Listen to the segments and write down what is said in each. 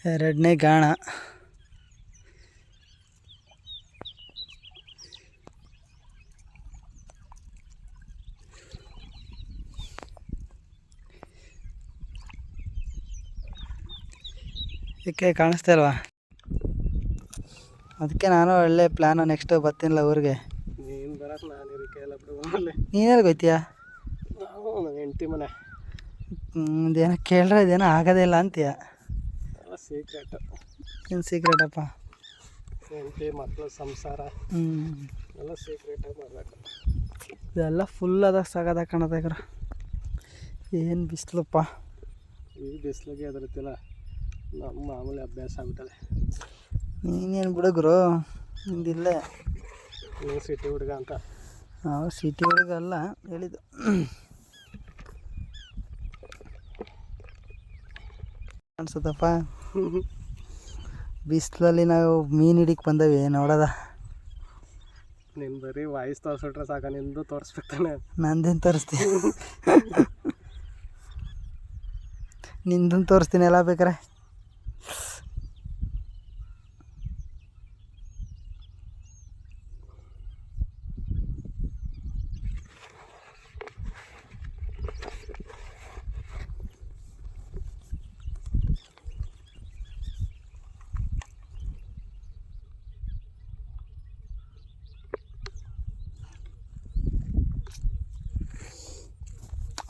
ಎರಡನೇ ಗಾಣ. ಏಕೆ ಕಾಣಿಸ್ತಾ ಇಲ್ವಾ? ಅದಕ್ಕೆ ನಾನು ಒಳ್ಳೆ ಪ್ಲ್ಯಾನು, ನೆಕ್ಸ್ಟು ಬರ್ತೀನಿಲ್ಲ ಊರಿಗೆ. ನೀನು ಬರಕ್ಕೆ ನಾನು ಇರಕ್ಕೆಲ್ಲ ಬಿಡು. ನೀನೆಲ್ಲಿ ಹೋಗ್ತೀಯಾ? ನಾವು ಹೆಂಡತಿ ಮನೆ. ಇದೇನೋ ಕೇಳ್ರೆ ಇದೇನೋ ಆಗೋದೇ ಇಲ್ಲ ಅಂತೀಯ. ಎಲ್ಲ ಸೀಕ್ರೆಟ್. ಏನು ಸೀಕ್ರೆಟಪ್ಪ? ಹೆಂಡತಿ ಮಕ್ಕಳು ಸಂಸಾರ ಎಲ್ಲ ಸೀಕ್ರೆಟಾಗಿ ಮಾಡಬೇಕು. ಇದೆಲ್ಲ ಫುಲ್ ಅದ ಸಾಗದ ಕಾಣದಾಗ. ಏನು ಬಿಸಿಲಪ್ಪ. ಈ ಬಿಸಿಲಿಗೆ ಎದುರುತ್ತಿಲ್ಲ, ನಮ್ಮ ಮಾಮೂಲಿ ಅಭ್ಯಾಸ ಆಗ್ಬಿಟ್ಟದೆ. ನೀನೇನು ಬಿಡುಗ್ರು, ನಿಂದಿಲ್ಲೇ. ನೀವು ಸಿಟಿ ಹುಡುಗ ಅಂತ. ನಾವು ಸಿಟಿ ಹುಡುಗ ಅಲ್ಲ ಹೇಳಿದ್ದು. ಅನ್ಸುತ್ತಪ್ಪ ಬಿಸಿಲಲ್ಲಿ ನಾವು ಮೀನು ಹಿಡಿಗೆ ಬಂದವಿ ನೋಡೋದ. ನೀನು ಬರೀ ವಾಯ್ಸ್ ತೋರಿಸ್ಬಿಟ್ರೆ ಸಾಕ, ನಿಂದು ತೋರಿಸ್ಬೇಕಾನೆ. ನಂದೇನು ತೋರಿಸ್ತೀನಿ? ನಿಂದನ್ನು ತೋರಿಸ್ತೀನಿ ಎಲ್ಲ ಬೇಕಾರೆ.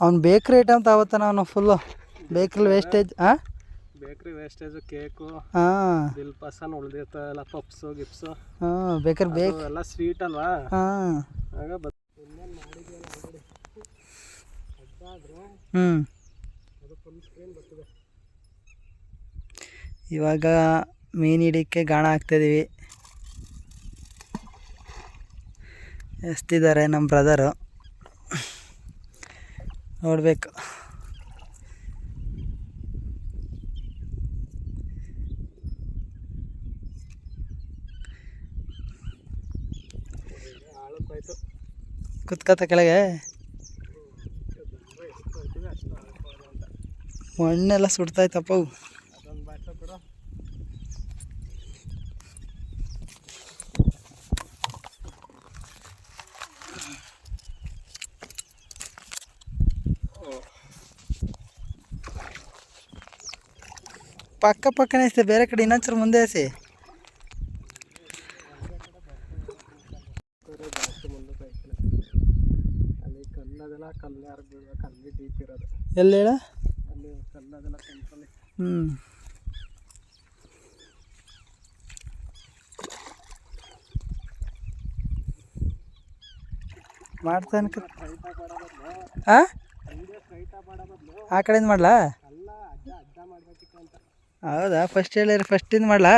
ಅವ್ನು ಬೇಕ್ರಿ ಐಟಮ್ ತಾವತ್ತ ನಾನು ಫುಲ್ಲು ಬೇಕ್ರಿ ವೇಸ್ಟೇಜ್. ಬೇಕ್ರಿ ವೇಸ್ಟೇಜು, ಕೇಕು, ದಿಲ್ ಪಸನ್ ಉಳಿದಿರ್ತಾವೆಲ್ಲ, ಪಪ್ಸು ಗಿಪ್ಸು. ಬೇಕಾದ್ರೆ ಬೇಕು ಎಲ್ಲ ಸ್ವೀಟ್ ಅಲ್ವಾ. ಆಗ ಇನ್ನೇನು ಮಾಡಿದ್ಯಲ್ಲ ಆಲ್ರೆಡಿ. ಅದಾದರೆ ಅದು ಫುಲ್ ಸ್ಕ್ರೀನ್ ಬರ್ತದೆ. ಇವಾಗ ಮೀನು ಹಿಡಿಯೋಕ್ಕೆ ಗಾಣ ಹಾಕ್ತಾಯಿದ್ದೀವಿ. ಎಸ್ತಿದ್ದಾರೆ ನಮ್ಮ ಬ್ರದರು, ನೋಡಬೇಕು. ಕುತ್ಕತ್ತ ಕೆಳಗೆ ಮಣ್ಣೆಲ್ಲ ಸುಡ್ತಾಯ್ತಪ್ಪ. ಅದೊಂದು ಬಾಟ್ಲ ಬಿಡು. ಪಕ್ಕ ಪಕ್ಕನೇ ಇಸ್ತೆ, ಬೇರೆ ಕಡೆ ಇನ್ನೊಂಚೂರು ಮುಂದೆ ಎಸಿ. ಜಾಸ್ತಿ ಮುಂದಕ್ಕೆ ಹಾಕಿಲ್ಲ. ಅಲ್ಲಿ ಕಲ್ಲದೆಲ್ಲ ಕಲ್ಲು ಯಾರು ಬೀಳ್ಬೇಕು, ಅಲ್ಲಿ ಡೀಪ್ ಇರೋದು. ಎಲ್ಲಿ ಹೇಳ? ಅಲ್ಲಿ ಕಲ್ಲದೆಲ್ಲ ಕೆಂಪಲ್ಲಿ. ಮಾಡ್ತಾನೆ. ಆ ಕಡೆಯಿಂದ ಮಾಡ್ಲಾ? ಅಲ್ಲ, ಅಡ್ಡ ಮಾಡಬೇಕಿತ್ತು ಅಂತ. ಹೌದಾ? ಫಸ್ಟ್ ಹೇಳಿರಿ, ಫಸ್ಟಿಂದ ಮಾಡ್ಲಾ?